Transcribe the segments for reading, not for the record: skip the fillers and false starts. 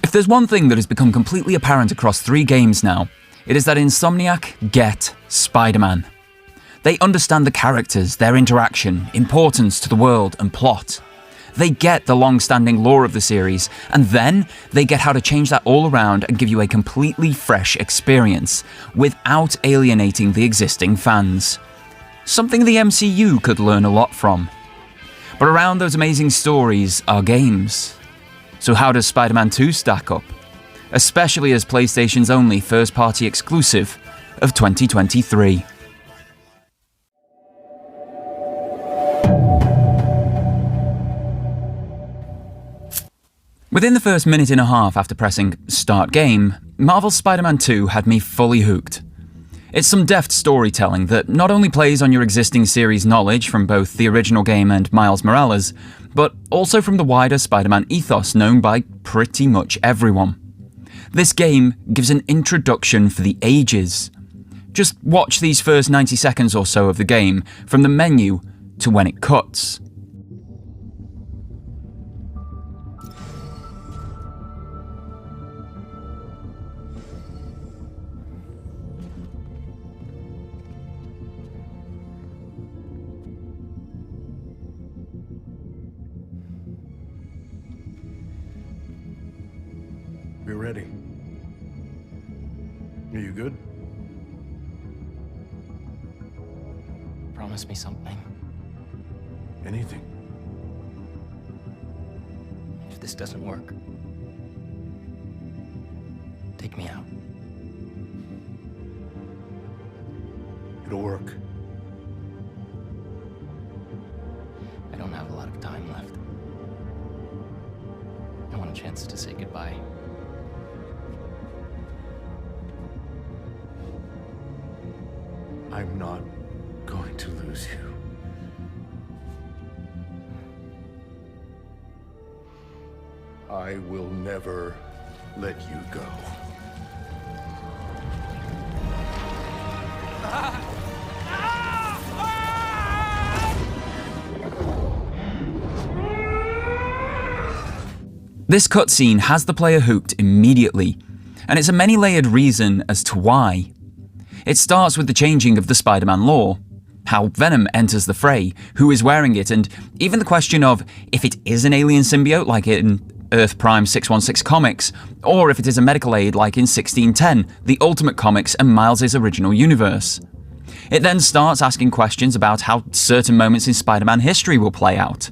If there's one thing that has become completely apparent across 3 games now, it is that Insomniac get Spider-Man. They understand the characters, their interaction, importance to the world and plot. They get the long-standing lore of the series, and then they get how to change that all around and give you a completely fresh experience, without alienating the existing fans. Something the MCU could learn a lot from. But around those amazing stories are games. So how does Spider-Man 2 stack up? Especially as PlayStation's only first-party exclusive of 2023. Within the first minute and a half after pressing Start Game, Marvel's Spider-Man 2 had me fully hooked. It's some deft storytelling that not only plays on your existing series knowledge from both the original game and Miles Morales, but also from the wider Spider-Man ethos known by pretty much everyone. This game gives an introduction for the ages. Just watch these first 90 seconds or so of the game, from the menu to when it cuts. We're ready. Are you good? Promise me something. Anything. If this doesn't work, take me out. It'll work. I don't have a lot of time left. I want a chance to say goodbye. I'm not going to lose you. I will never let you go. This cutscene has the player hooked immediately, and it's a many-layered reason as to why. It starts with the changing of the Spider-Man lore, how Venom enters the fray, who is wearing it, and even the question of if it is an alien symbiote like in Earth Prime 616 comics, or if it is a medical aid like in 1610, the Ultimate Comics and Miles' original universe. It then starts asking questions about how certain moments in Spider-Man history will play out.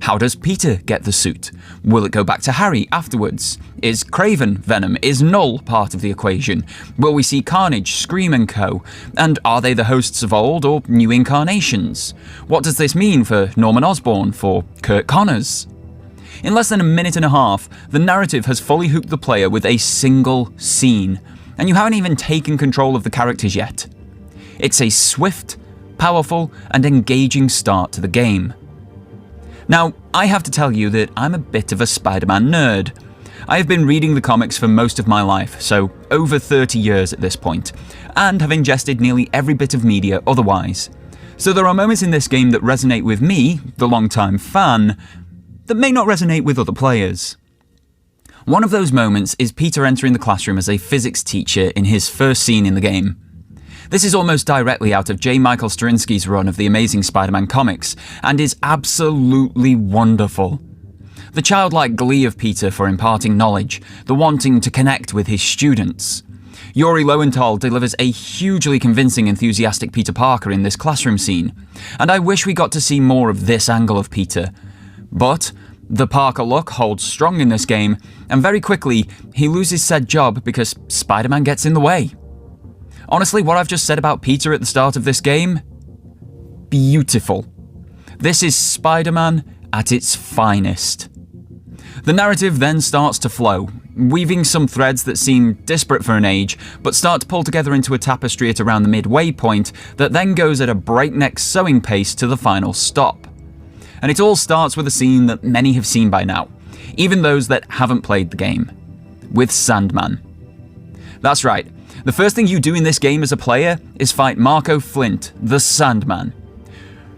How does Peter get the suit? Will it go back to Harry afterwards? Is Kraven Venom? Is Null part of the equation? Will we see Carnage, Scream and co? And are they the hosts of old or new incarnations? What does this mean for Norman Osborn, for Kurt Connors? In less than a minute and a half, the narrative has fully hooked the player with a single scene, and you haven't even taken control of the characters yet. It's a swift, powerful, and engaging start to the game. Now, I have to tell you that I'm a bit of a Spider-Man nerd. I have been reading the comics for most of my life, so over 30 years at this point, and have ingested nearly every bit of media otherwise. So there are moments in this game that resonate with me, the longtime fan, that may not resonate with other players. One of those moments is Peter entering the classroom as a physics teacher in his first scene in the game. This is almost directly out of J. Michael Straczynski's run of the Amazing Spider-Man comics, and is absolutely wonderful. The childlike glee of Peter for imparting knowledge, the wanting to connect with his students. Yuri Lowenthal delivers a hugely convincing, enthusiastic Peter Parker in this classroom scene, and I wish we got to see more of this angle of Peter. But the Parker look holds strong in this game, and very quickly he loses said job because Spider-Man gets in the way. Honestly, what I've just said about Peter at the start of this game? Beautiful. This is Spider-Man at its finest. The narrative then starts to flow, weaving some threads that seem disparate for an age, but start to pull together into a tapestry at around the midway point that then goes at a breakneck sewing pace to the final stop. And it all starts with a scene that many have seen by now, even those that haven't played the game, with Sandman. That's right. The first thing you do in this game as a player is fight Marco Flint, the Sandman,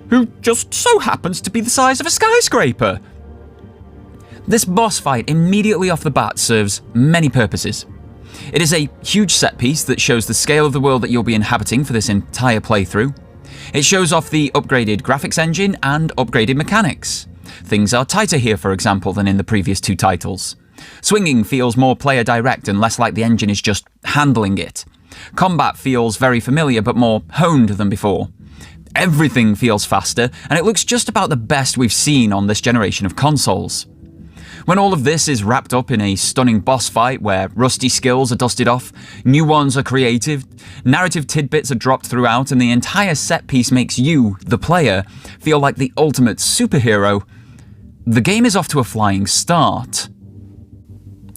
who just so happens to be the size of a skyscraper. This boss fight immediately off the bat serves many purposes. It is a huge set piece that shows the scale of the world that you'll be inhabiting for this entire playthrough. It shows off the upgraded graphics engine and upgraded mechanics. Things are tighter here, for example, than in the previous two titles. Swinging feels more player direct and less like the engine is just handling it. Combat feels very familiar but more honed than before. Everything feels faster, and it looks just about the best we've seen on this generation of consoles. When all of this is wrapped up in a stunning boss fight where rusty skills are dusted off, new ones are created, narrative tidbits are dropped throughout, and the entire set piece makes you, the player, feel like the ultimate superhero, the game is off to a flying start.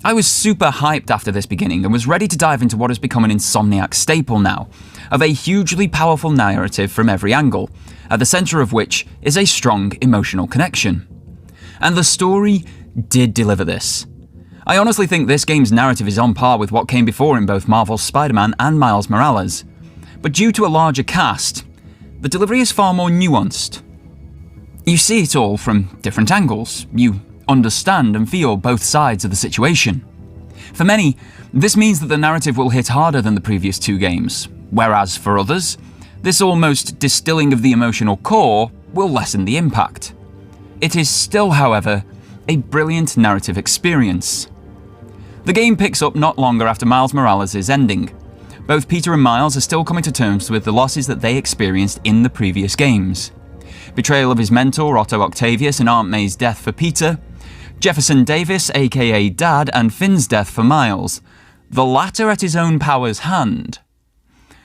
I was super hyped after this beginning and was ready to dive into what has become an Insomniac staple now, of a hugely powerful narrative from every angle, at the centre of which is a strong emotional connection. And the story did deliver this. I honestly think this game's narrative is on par with what came before in both Marvel's Spider-Man and Miles Morales, but due to a larger cast, the delivery is far more nuanced. You see it all from different angles, you understand and feel both sides of the situation. For many, this means that the narrative will hit harder than the previous two games, whereas for others, this almost distilling of the emotional core will lessen the impact. It is still, however, a brilliant narrative experience. The game picks up not longer after Miles Morales' ending. Both Peter and Miles are still coming to terms with the losses that they experienced in the previous games. Betrayal of his mentor, Otto Octavius, and Aunt May's death for Peter, Jefferson Davis, aka Dad, and Finn's death for Miles, the latter at his own power's hand.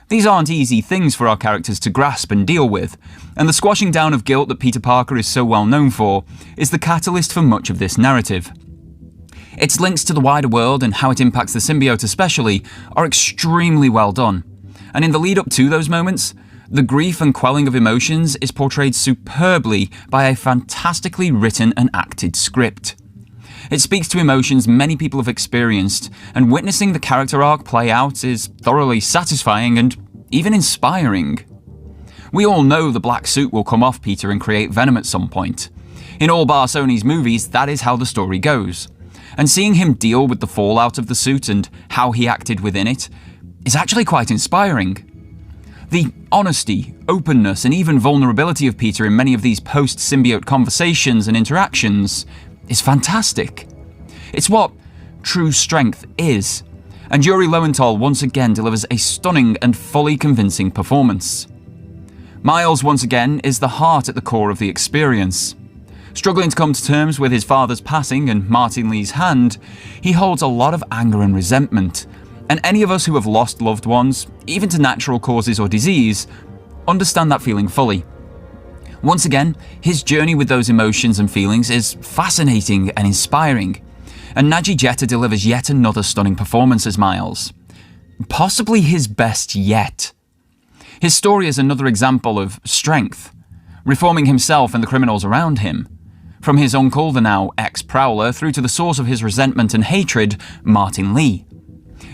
These aren't easy things for our characters to grasp and deal with, and the squashing down of guilt that Peter Parker is so well known for is the catalyst for much of this narrative. Its links to the wider world and how it impacts the symbiote especially are extremely well done, and in the lead up to those moments, the grief and quelling of emotions is portrayed superbly by a fantastically written and acted script. It speaks to emotions many people have experienced, and witnessing the character arc play out is thoroughly satisfying and even inspiring. We all know the black suit will come off Peter and create Venom at some point. In all bar Sony's movies, that is how the story goes. And seeing him deal with the fallout of the suit and how he acted within it is actually quite inspiring. The honesty, openness, and even vulnerability of Peter in many of these post-symbiote conversations and interactions is fantastic. It's what true strength is, and Yuri Lowenthal once again delivers a stunning and fully convincing performance. Miles once again is the heart at the core of the experience. Struggling to come to terms with his father's passing and Martin Lee's hand, he holds a lot of anger and resentment, and any of us who have lost loved ones, even to natural causes or disease, understand that feeling fully. Once again, his journey with those emotions and feelings is fascinating and inspiring, and Naji Jetta delivers yet another stunning performance as Miles. Possibly his best yet. His story is another example of strength, reforming himself and the criminals around him. From his uncle, the now ex-Prowler, through to the source of his resentment and hatred, Martin Lee.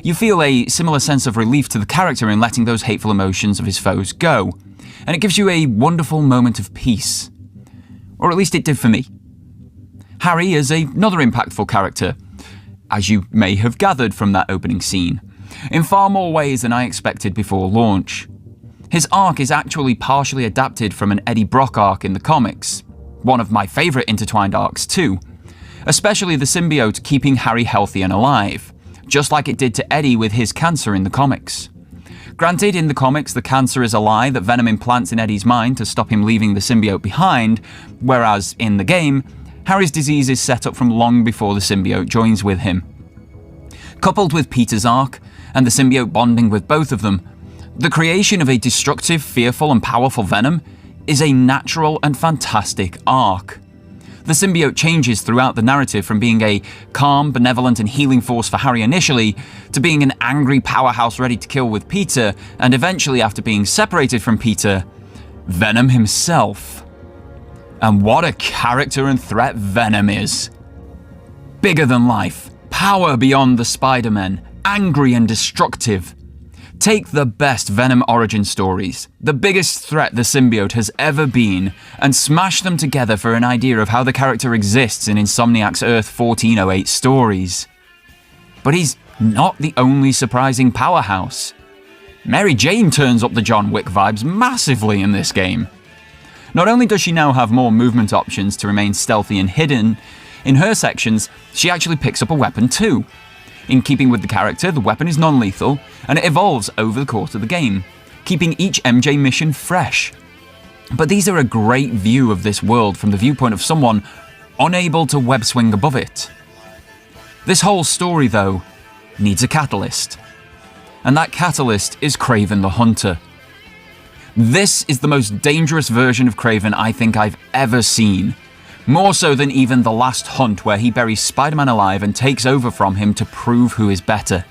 You feel a similar sense of relief to the character in letting those hateful emotions of his foes go, and it gives you a wonderful moment of peace. Or at least it did for me. Harry is another impactful character, as you may have gathered from that opening scene, in far more ways than I expected before launch. His arc is actually partially adapted from an Eddie Brock arc in the comics, one of my favourite intertwined arcs too, especially the symbiote keeping Harry healthy and alive, just like it did to Eddie with his cancer in the comics. Granted, in the comics, the cancer is a lie that Venom implants in Eddie's mind to stop him leaving the symbiote behind, whereas in the game, Harry's disease is set up from long before the symbiote joins with him. Coupled with Peter's arc, and the symbiote bonding with both of them, the creation of a destructive, fearful, and powerful Venom is a natural and fantastic arc. The symbiote changes throughout the narrative from being a calm, benevolent, and healing force for Harry initially, to being an angry powerhouse ready to kill with Peter, and eventually, after being separated from Peter, Venom himself. And what a character and threat Venom is. Bigger than life, power beyond the Spider-Men, angry and destructive. Take the best Venom origin stories, the biggest threat the symbiote has ever been, and smash them together for an idea of how the character exists in Insomniac's Earth 1408 stories. But he's not the only surprising powerhouse. Mary Jane turns up the John Wick vibes massively in this game. Not only does she now have more movement options to remain stealthy and hidden, in her sections, she actually picks up a weapon too. In keeping with the character, the weapon is non-lethal, and it evolves over the course of the game, keeping each MJ mission fresh. But these are a great view of this world from the viewpoint of someone unable to web swing above it. This whole story, though, needs a catalyst. And that catalyst is Kraven the Hunter. This is the most dangerous version of Kraven I think I've ever seen. More so than even the last hunt where he buries Spider-Man alive and takes over from him to prove who is better.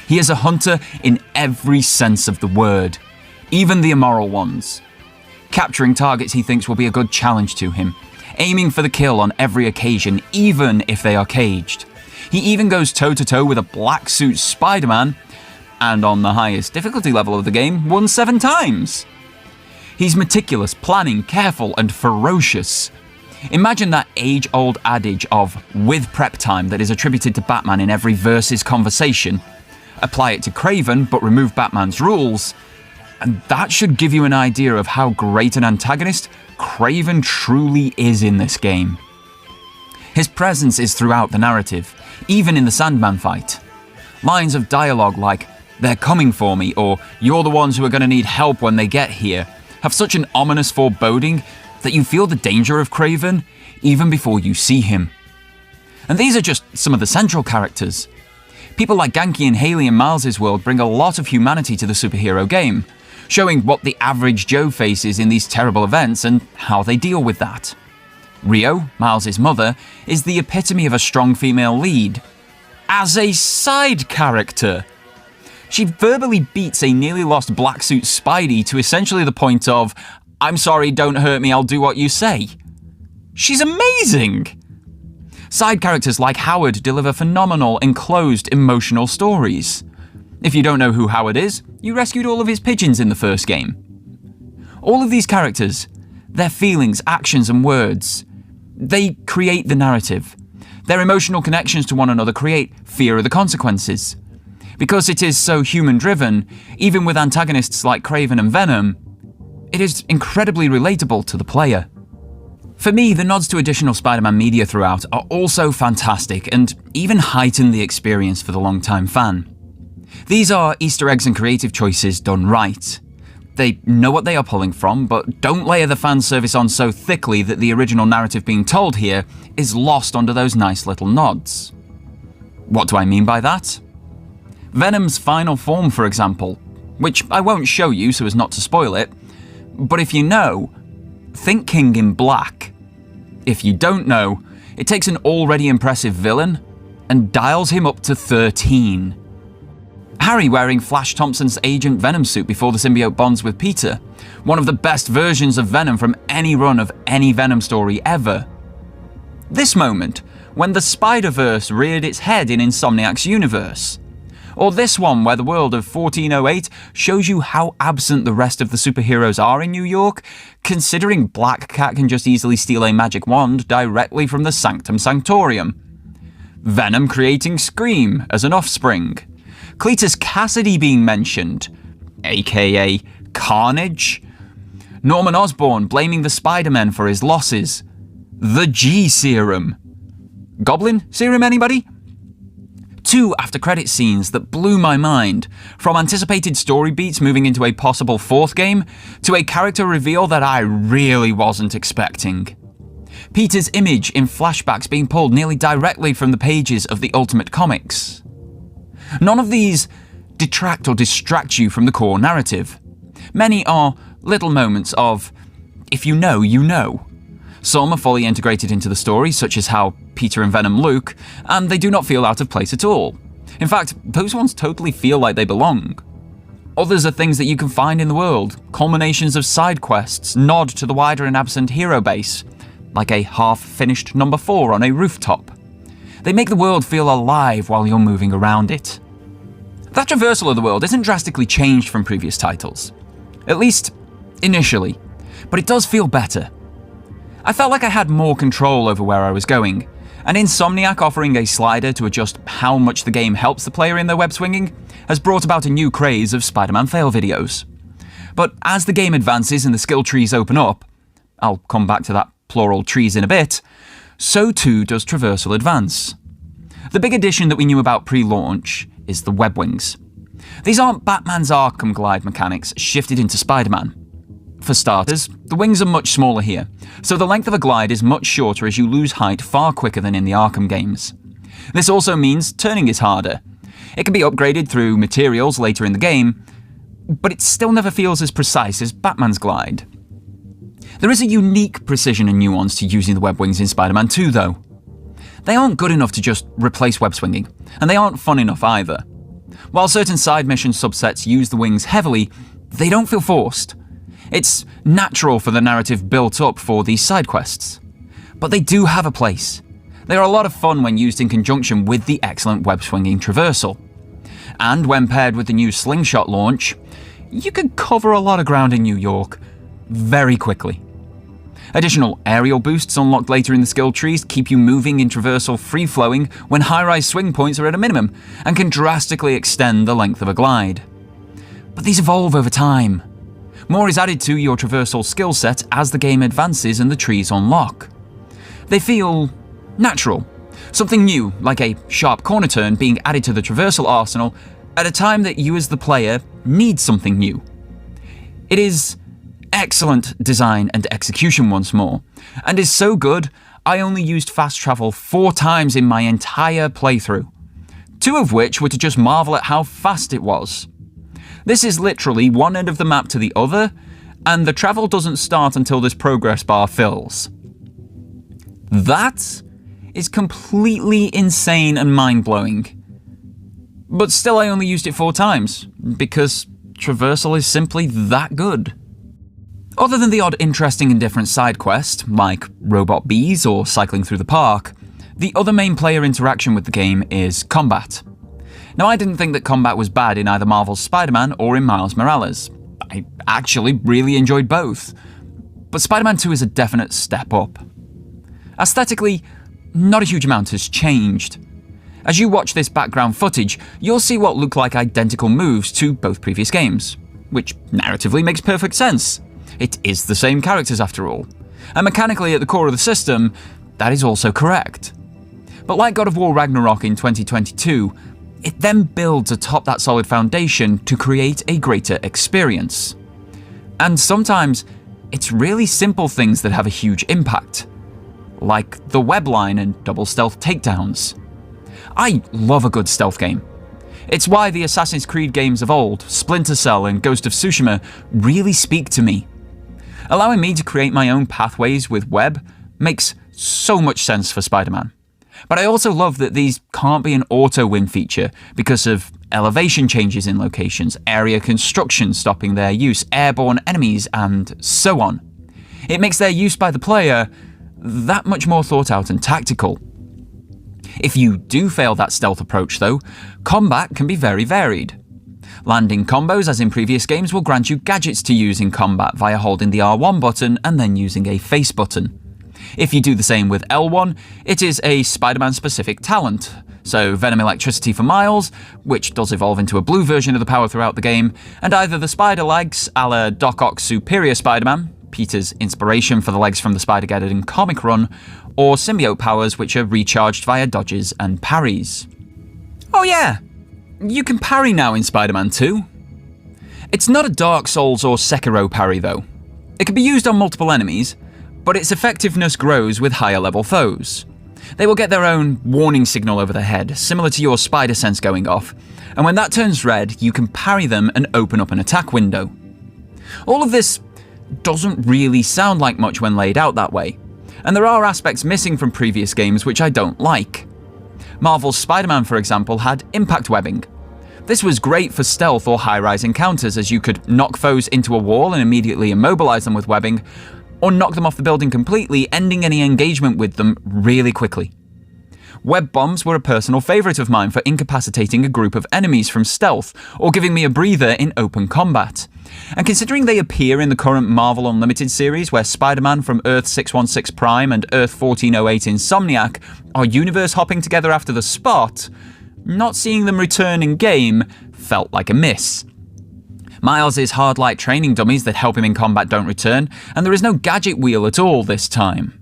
He is a hunter in every sense of the word, even the immoral ones. Capturing targets he thinks will be a good challenge to him, aiming for the kill on every occasion, even if they are caged. He even goes toe-to-toe with a black suit Spider-Man, and on the highest difficulty level of the game, won 7 times. He's meticulous, planning, careful, and ferocious. Imagine that age-old adage of "with prep time" that is attributed to Batman in every Versus conversation. Apply it to Kraven, but remove Batman's rules, and that should give you an idea of how great an antagonist Kraven truly is in this game. His presence is throughout the narrative, even in the Sandman fight. Lines of dialogue like, "They're coming for me," or "You're the ones who are going to need help when they get here," have such an ominous foreboding that you feel the danger of Kraven even before you see him. And these are just some of the central characters. People like Ganke and Haley in Miles' world bring a lot of humanity to the superhero game, showing what the average Joe faces in these terrible events and how they deal with that. Rio, Miles' mother, is the epitome of a strong female lead. As a side character, she verbally beats a nearly lost black suit Spidey to essentially the point of, "I'm sorry, don't hurt me, I'll do what you say." She's amazing! Side characters like Howard deliver phenomenal, enclosed, emotional stories. If you don't know who Howard is, you rescued all of his pigeons in the first game. All of these characters, their feelings, actions, and words, they create the narrative. Their emotional connections to one another create fear of the consequences. Because it is so human-driven, even with antagonists like Kraven and Venom, it is incredibly relatable to the player. For me, the nods to additional Spider-Man media throughout are also fantastic and even heighten the experience for the long-time fan. These are Easter eggs and creative choices done right. They know what they are pulling from, but don't layer the fan service on so thickly that the original narrative being told here is lost under those nice little nods. What do I mean by that? Venom's final form, for example, which I won't show you so as not to spoil it, but if you know, think King in Black. If you don't know, it takes an already impressive villain and dials him up to 13. Harry wearing Flash Thompson's Agent Venom suit before the symbiote bonds with Peter, one of the best versions of Venom from any run of any Venom story ever. This moment, when the Spider-Verse reared its head in Insomniac's universe. Or this one where the world of 1408 shows you how absent the rest of the superheroes are in New York, considering Black Cat can just easily steal a magic wand directly from the Sanctum Sanctorium. Venom creating Scream as an offspring. Cletus Cassidy being mentioned, aka Carnage. Norman Osborn blaming the Spider-Men for his losses. The G Serum. Goblin Serum, anybody? 2 after-credit scenes that blew my mind, from anticipated story beats moving into a possible 4th game, to a character reveal that I really wasn't expecting. Peter's image in flashbacks being pulled nearly directly from the pages of the Ultimate Comics. None of these detract or distract you from the core narrative. Many are little moments of, if you know, you know. Some are fully integrated into the story, such as how Peter and Venom look, and they do not feel out of place at all. In fact, those ones totally feel like they belong. Others are things that you can find in the world, culminations of side quests, nod to the wider and absent hero base, like a half-finished number 4 on a rooftop. They make the world feel alive while you're moving around it. That traversal of the world isn't drastically changed from previous titles. At least, initially. But it does feel better. I felt like I had more control over where I was going, and Insomniac offering a slider to adjust how much the game helps the player in their web swinging has brought about a new craze of Spider-Man fail videos. But as the game advances and the skill trees open up, I'll come back to that plural trees in a bit, so too does Traversal advance. The big addition that we knew about pre-launch is the web wings. These aren't Batman's Arkham glide mechanics shifted into Spider-Man. For starters, the wings are much smaller here, so the length of a glide is much shorter as you lose height far quicker than in the Arkham games. This also means turning is harder. It can be upgraded through materials later in the game, but it still never feels as precise as Batman's glide. There is a unique precision and nuance to using the web wings in Spider-Man 2 though. They aren't good enough to just replace web swinging, and they aren't fun enough either. While certain side mission subsets use the wings heavily, they don't feel forced. It's natural for the narrative built up for these side quests. But they do have a place. They are a lot of fun when used in conjunction with the excellent web-swinging Traversal. And when paired with the new Slingshot launch, you can cover a lot of ground in New York very quickly. Additional aerial boosts unlocked later in the skill trees keep you moving in Traversal free-flowing when high-rise swing points are at a minimum and can drastically extend the length of a glide. But these evolve over time. More is added to your Traversal skill set as the game advances and the trees unlock. They feel natural. Something new, like a sharp corner turn being added to the Traversal arsenal at a time that you as the player need something new. It is excellent design and execution once more, and is so good I only used fast travel 4 times in my entire playthrough, 2 of which were to just marvel at how fast it was. This is literally one end of the map to the other, and the travel doesn't start until this progress bar fills. That is completely insane and mind-blowing. But still I only used it 4 times, because Traversal is simply that good. Other than the odd interesting and different side quest, like robot bees or cycling through the park, the other main player interaction with the game is combat. Now, I didn't think that combat was bad in either Marvel's Spider-Man or in Miles Morales. I actually really enjoyed both. But Spider-Man 2 is a definite step up. Aesthetically, not a huge amount has changed. As you watch this background footage, you'll see what look like identical moves to both previous games, which narratively makes perfect sense. It is the same characters after all. And mechanically at the core of the system, that is also correct. But like God of War Ragnarok in 2022, it then builds atop that solid foundation to create a greater experience. And sometimes, it's really simple things that have a huge impact, like the web line and double stealth takedowns. I love a good stealth game. It's why the Assassin's Creed games of old, Splinter Cell and Ghost of Tsushima, really speak to me. Allowing me to create my own pathways with web makes so much sense for Spider-Man. But I also love that these can't be an auto-win feature because of elevation changes in locations, area construction stopping their use, airborne enemies, and so on. It makes their use by the player that much more thought out and tactical. If you do fail that stealth approach though, combat can be very varied. Landing combos, as in previous games, will grant you gadgets to use in combat via holding the R1 button and then using a face button. If you do the same with L1, it is a Spider-Man specific talent. So Venom Electricity for Miles, which does evolve into a blue version of the power throughout the game, and either the Spider Legs, a la Doc Ock's Superior Spider-Man, Peter's inspiration for the legs from the Spider-Geddon comic run, or symbiote powers which are recharged via dodges and parries. Oh yeah, you can parry now in Spider-Man 2. It's not a Dark Souls or Sekiro parry though. It can be used on multiple enemies, but its effectiveness grows with higher level foes. They will get their own warning signal over their head, similar to your spider sense going off, and when that turns red, you can parry them and open up an attack window. All of this doesn't really sound like much when laid out that way, and there are aspects missing from previous games which I don't like. Marvel's Spider-Man, for example, had impact webbing. This was great for stealth or high-rise encounters, as you could knock foes into a wall and immediately immobilize them with webbing, or knock them off the building completely, ending any engagement with them really quickly. Web bombs were a personal favourite of mine for incapacitating a group of enemies from stealth, or giving me a breather in open combat. And considering they appear in the current Marvel Unlimited series, where Spider-Man from Earth 616 Prime and Earth 1408 Insomniac are universe hopping together after the Spot, not seeing them return in-game felt like a miss. Miles' hard light training dummies that help him in combat don't return, and there is no gadget wheel at all this time.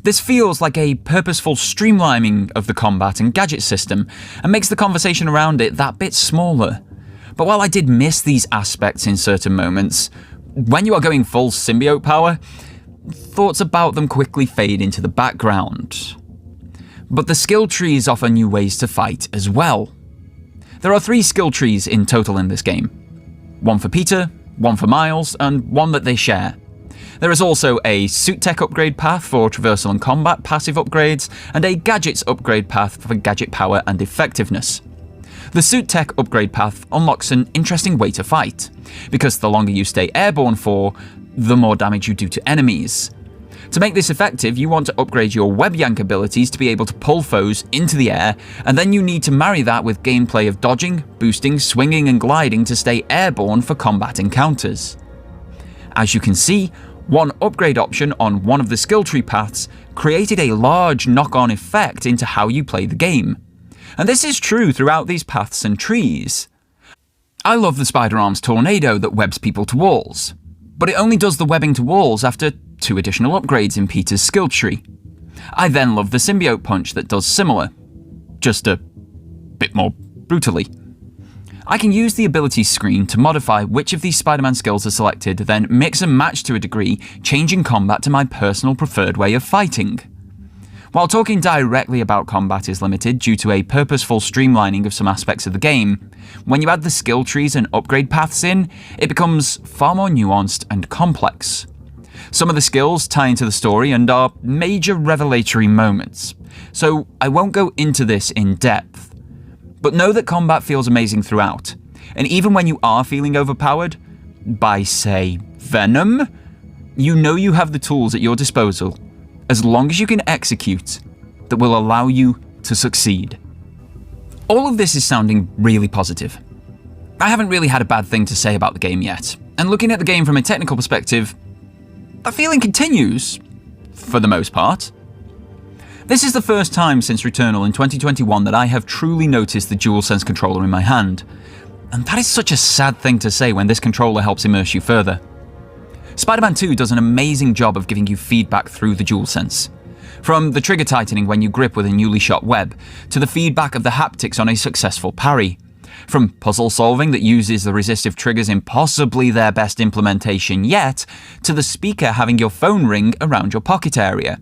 This feels like a purposeful streamlining of the combat and gadget system, and makes the conversation around it that bit smaller. But while I did miss these aspects in certain moments, when you are going full symbiote power, thoughts about them quickly fade into the background. But the skill trees offer new ways to fight as well. There are 3 skill trees in total in this game. One for Peter, one for Miles, and one that they share. There is also a suit tech upgrade path for traversal and combat passive upgrades, and a gadgets upgrade path for gadget power and effectiveness. The suit tech upgrade path unlocks an interesting way to fight, because the longer you stay airborne for, the more damage you do to enemies. To make this effective, you want to upgrade your web yank abilities to be able to pull foes into the air, and then you need to marry that with gameplay of dodging, boosting, swinging and gliding to stay airborne for combat encounters. As you can see, one upgrade option on one of the skill tree paths created a large knock-on effect into how you play the game. And this is true throughout these paths and trees. I love the Spider Arms tornado that webs people to walls, but it only does the webbing to walls after 2 additional upgrades in Peter's skill tree. I then love the symbiote punch that does similar, just a bit more brutally. I can use the abilities screen to modify which of these Spider-Man skills are selected, then mix and match to a degree, changing combat to my personal preferred way of fighting. While talking directly about combat is limited due to a purposeful streamlining of some aspects of the game, when you add the skill trees and upgrade paths in, it becomes far more nuanced and complex. Some of the skills tie into the story and are major revelatory moments, so I won't go into this in depth. But know that combat feels amazing throughout, and even when you are feeling overpowered by, say, Venom, you know you have the tools at your disposal, as long as you can execute, that will allow you to succeed. All of this is sounding really positive. I haven't really had a bad thing to say about the game yet, and looking at the game from a technical perspective, that feeling continues, for the most part. This is the first time since Returnal in 2021 that I have truly noticed the DualSense controller in my hand, and that is such a sad thing to say when this controller helps immerse you further. Spider-Man 2 does an amazing job of giving you feedback through the DualSense. From the trigger tightening when you grip with a newly shot web, to the feedback of the haptics on a successful parry. From puzzle solving that uses the resistive triggers in possibly their best implementation yet, to the speaker having your phone ring around your pocket area.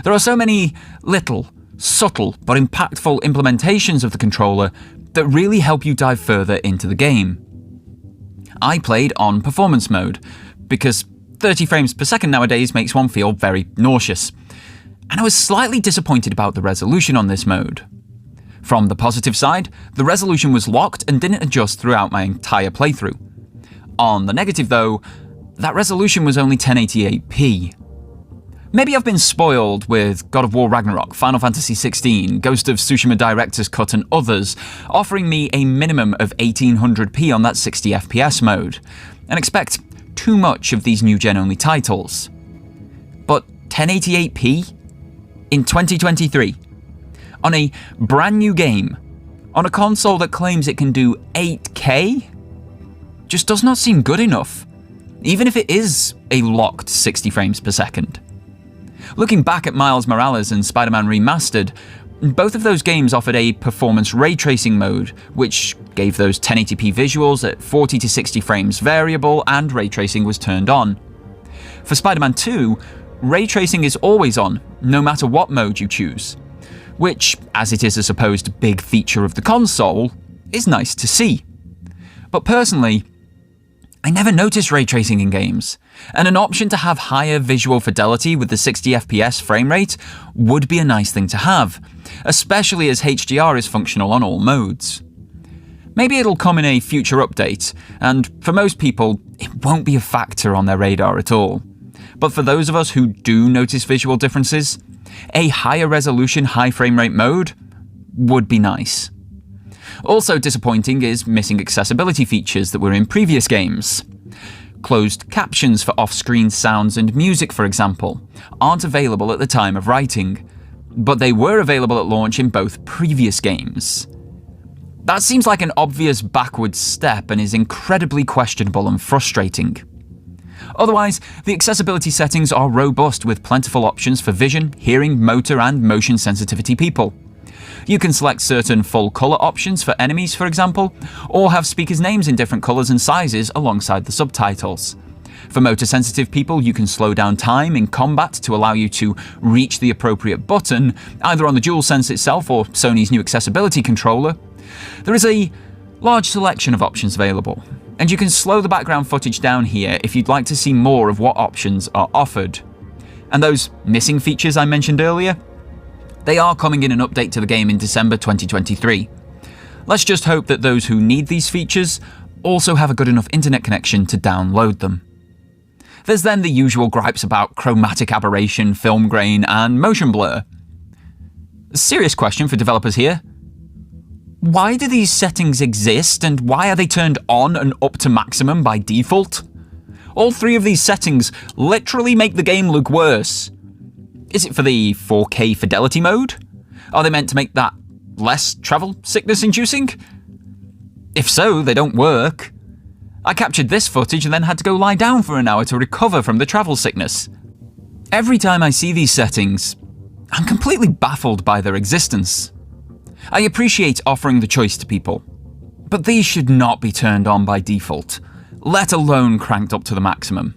There are so many little, subtle, but impactful implementations of the controller that really help you dive further into the game. I played on performance mode, because 30 frames per second nowadays makes one feel very nauseous, and I was slightly disappointed about the resolution on this mode. From the positive side, the resolution was locked and didn't adjust throughout my entire playthrough. On the negative though, that resolution was only 1080p. Maybe I've been spoiled with God of War Ragnarok, Final Fantasy XVI, Ghost of Tsushima Director's Cut and others, offering me a minimum of 1800p on that 60 FPS mode, and expect too much of these new gen only titles. But 1080p? In 2023? On a brand new game? On a console that claims it can do 8K? Just does not seem good enough, even if it is a locked 60 frames per second. Looking back at Miles Morales and Spider-Man Remastered, both of those games offered a performance ray tracing mode, which gave those 1080p visuals at 40 to 60 frames variable, and ray tracing was turned on. For Spider-Man 2, ray tracing is always on, no matter what mode you choose, which, as it is a supposed big feature of the console, is nice to see. But personally, I never noticed ray tracing in games, and an option to have higher visual fidelity with the 60 FPS frame rate would be a nice thing to have, especially as HDR is functional on all modes. Maybe it'll come in a future update, and for most people, it won't be a factor on their radar at all. But for those of us who do notice visual differences, A higher resolution, high frame rate mode would be nice. Also disappointing is missing accessibility features that were in previous games. Closed captions for off-screen sounds and music, for example, aren't available at the time of writing, but they were available at launch in both previous games. That seems like an obvious backwards step and is incredibly questionable and frustrating. Otherwise, the accessibility settings are robust with plentiful options for vision, hearing, motor, and motion sensitivity people. You can select certain full colour options for enemies, for example, or have speakers' names in different colours and sizes alongside the subtitles. For motor-sensitive people, you can slow down time in combat to allow you to reach the appropriate button, either on the DualSense itself or Sony's new accessibility controller. There is a large selection of options available, and you can slow the background footage down here if you'd like to see more of what options are offered. And those missing features I mentioned earlier? They are coming in an update to the game in December 2023. Let's just hope that those who need these features also have a good enough internet connection to download them. There's then the usual gripes about chromatic aberration, film grain, and motion blur. A serious question for developers here. Why do these settings exist, and why are they turned on and up to maximum by default? All three of these settings literally make the game look worse. Is it for the 4K fidelity mode? Are they meant to make that less travel sickness inducing? If so, they don't work. I captured this footage and then had to go lie down for an hour to recover from the travel sickness. Every time I see these settings, I'm completely baffled by their existence. I appreciate offering the choice to people, but these should not be turned on by default, let alone cranked up to the maximum.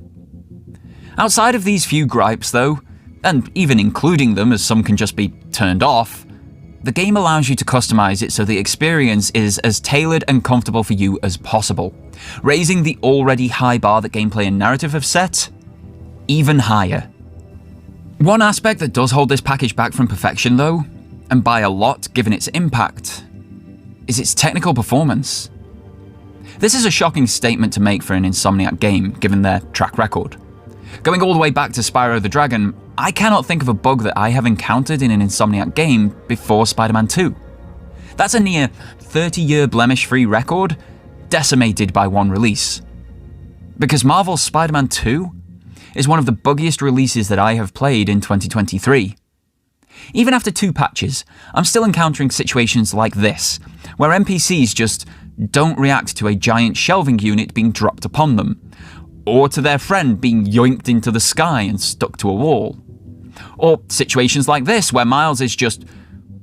Outside of these few gripes though, and even including them as some can just be turned off, the game allows you to customize it so the experience is as tailored and comfortable for you as possible, raising the already high bar that gameplay and narrative have set even higher. One aspect that does hold this package back from perfection though, and by a lot given its impact, is its technical performance. This is a shocking statement to make for an Insomniac game, given their track record. Going all the way back to Spyro the Dragon, I cannot think of a bug that I have encountered in an Insomniac game before Spider-Man 2. That's a near 30-year blemish-free record, decimated by one release. Because Marvel's Spider-Man 2 is one of the buggiest releases that I have played in 2023. Even after 2 patches, I'm still encountering situations like this, where NPCs just don't react to a giant shelving unit being dropped upon them, or to their friend being yoinked into the sky and stuck to a wall. Or situations like this, where Miles is just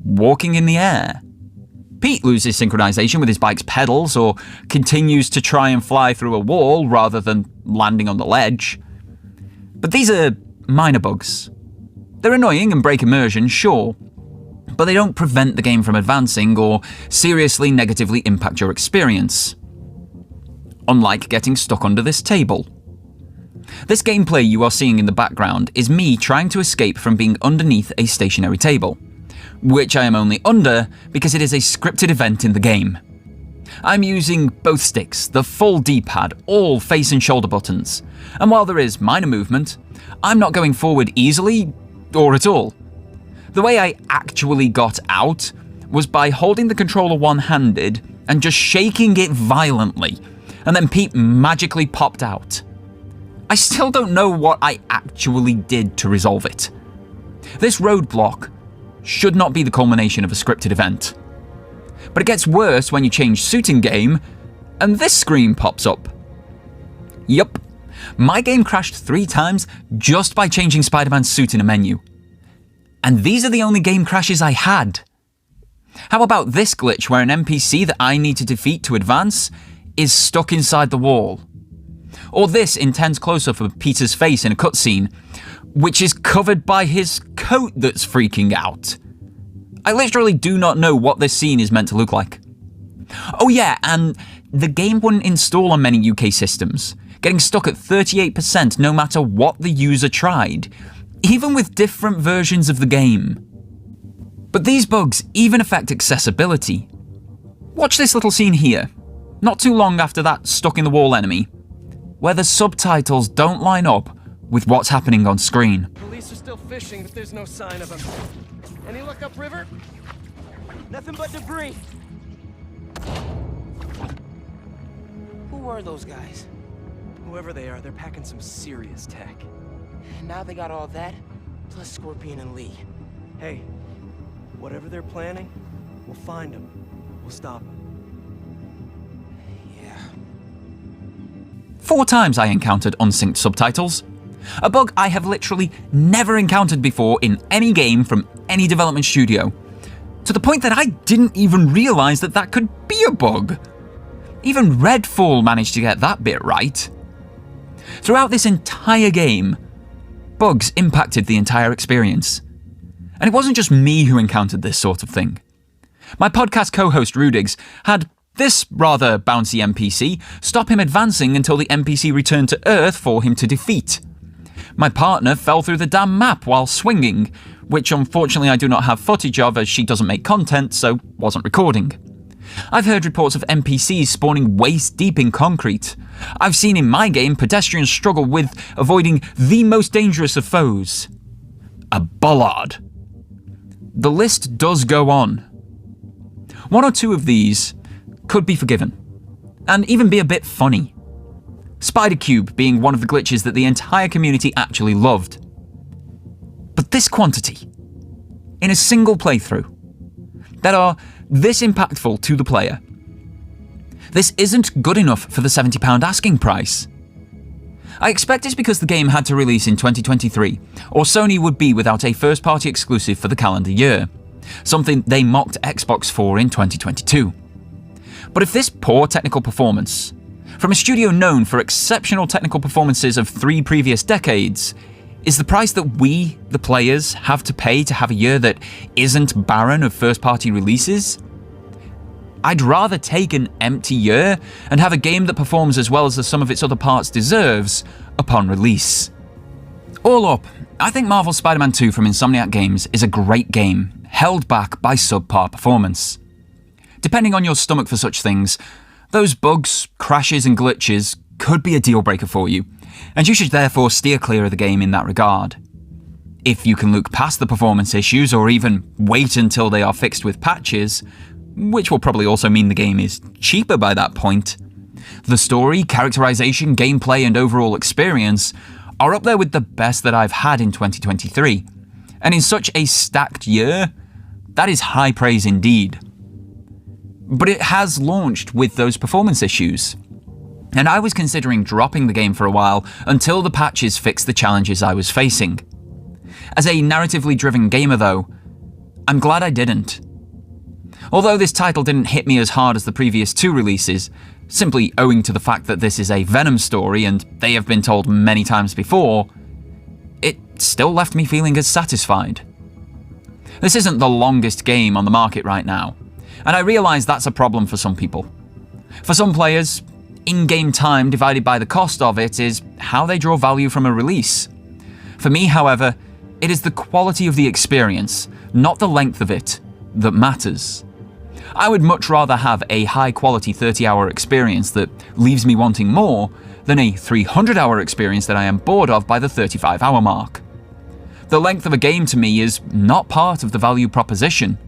walking in the air. Pete loses synchronization with his bike's pedals, or continues to try and fly through a wall rather than landing on the ledge. But these are minor bugs. They're annoying and break immersion, sure, but they don't prevent the game from advancing or seriously negatively impact your experience. Unlike getting stuck under this table. This gameplay you are seeing in the background is me trying to escape from being underneath a stationary table, which I am only under because it is a scripted event in the game. I'm using both sticks, the full D-pad, all face and shoulder buttons, and while there is minor movement, I'm not going forward easily or at all. The way I actually got out was by holding the controller one-handed and just shaking it violently, and then Pete magically popped out. I still don't know what I actually did to resolve it. This roadblock should not be the culmination of a scripted event. But it gets worse when you change suit in game, and this screen pops up. Yup, my game crashed 3 times just by changing Spider-Man's suit in a menu. And these are the only game crashes I had. How about this glitch where an NPC that I need to defeat to advance is stuck inside the wall? Or this intense close-up of Peter's face in a cutscene, which is covered by his coat that's freaking out. I literally do not know what this scene is meant to look like. Oh yeah, and the game wouldn't install on many UK systems, getting stuck at 38% no matter what the user tried, even with different versions of the game. But these bugs even affect accessibility. Watch this little scene here, not too long after that stuck-in-the-wall enemy, where the subtitles don't line up with what's happening on screen. Police are still fishing, but there's no sign of him. Any luck upriver? Nothing but debris. Who are those guys? Whoever they are, they're packing some serious tech. And now they got all that, plus Scorpion and Lee. Hey, whatever they're planning, we'll find them. We'll stop them. Yeah. 4 times I encountered unsynced subtitles. A bug I have literally never encountered before in any game from any development studio. To the point that I didn't even realise that that could be a bug. Even Redfall managed to get that bit right. Throughout this entire game, bugs impacted the entire experience. And it wasn't just me who encountered this sort of thing. My podcast co-host Rudigs had this rather bouncy NPC stop him advancing until the NPC returned to Earth for him to defeat. My partner fell through the damn map while swinging, which unfortunately I do not have footage of as she doesn't make content, so wasn't recording. I've heard reports of NPCs spawning waist deep in concrete. I've seen in my game pedestrians struggle with avoiding the most dangerous of foes. A bollard. The list does go on. 1 or 2 of these could be forgiven, and even be a bit funny. Spider Cube being one of the glitches that the entire community actually loved. But this quantity, in a single playthrough, that are this impactful to the player, this isn't good enough for the £70 asking price. I expect it's because the game had to release in 2023, or Sony would be without a first-party exclusive for the calendar year, something they mocked Xbox for in 2022. But if this poor technical performance, from a studio known for exceptional technical performances of 3 previous decades, is the price that we, the players, have to pay to have a year that isn't barren of first-party releases, I'd rather take an empty year and have a game that performs as well as the sum of its other parts deserves upon release. All up, I think Marvel's Spider-Man 2 from Insomniac Games is a great game, held back by subpar performance. Depending on your stomach for such things, those bugs, crashes and glitches could be a deal breaker for you, and you should therefore steer clear of the game in that regard. If you can look past the performance issues or even wait until they are fixed with patches, which will probably also mean the game is cheaper by that point, the story, characterization, gameplay and overall experience are up there with the best that I've had in 2023. And in such a stacked year, that is high praise indeed. But it has launched with those performance issues. And I was considering dropping the game for a while until the patches fixed the challenges I was facing. As a narratively driven gamer though, I'm glad I didn't. Although this title didn't hit me as hard as the previous 2 releases, simply owing to the fact that this is a Venom story and they have been told many times before, it still left me feeling as satisfied. This isn't the longest game on the market right now, and I realise that's a problem for some people. For some players, in-game time divided by the cost of it is how they draw value from a release. For me, however, it is the quality of the experience, not the length of it, that matters. I would much rather have a high-quality 30-hour experience that leaves me wanting more than a 300-hour experience that I am bored of by the 35-hour mark. The length of a game to me is not part of the value proposition.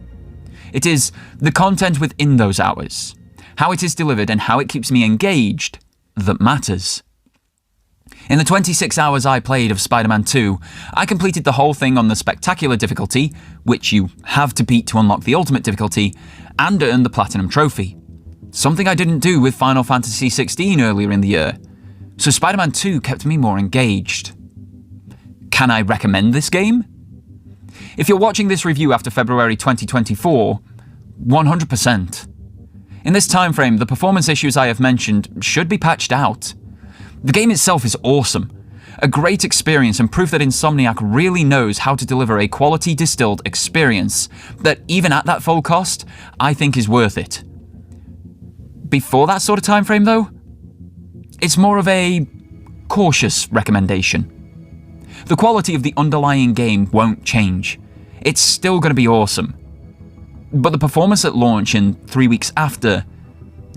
It is the content within those hours, how it is delivered and how it keeps me engaged, that matters. In the 26 hours I played of Spider-Man 2, I completed the whole thing on the Spectacular difficulty, which you have to beat to unlock the Ultimate difficulty, and earn the Platinum Trophy. Something I didn't do with Final Fantasy XVI earlier in the year. So Spider-Man 2 kept me more engaged. Can I recommend this game? If you're watching this review after February 2024, 100%. In this time frame, the performance issues I have mentioned should be patched out. The game itself is awesome, a great experience and proof that Insomniac really knows how to deliver a quality distilled experience that even at that full cost, I think is worth it. Before that sort of time frame though, it's more of a cautious recommendation. The quality of the underlying game won't change. It's still going to be awesome. But the performance at launch and 3 weeks after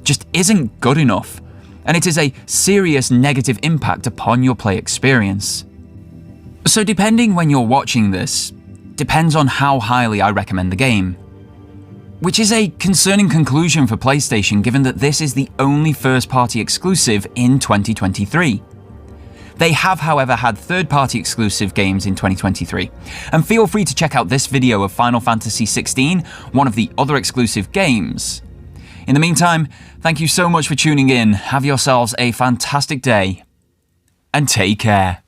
just isn't good enough. And it is a serious negative impact upon your play experience. So depending when you're watching this, depends on how highly I recommend the game. Which is a concerning conclusion for PlayStation given that this is the only first-party exclusive in 2023. They have, however, had third-party exclusive games in 2023, and feel free to check out this video of Final Fantasy XVI, one of the other exclusive games. In the meantime, thank you so much for tuning in, have yourselves a fantastic day, and take care.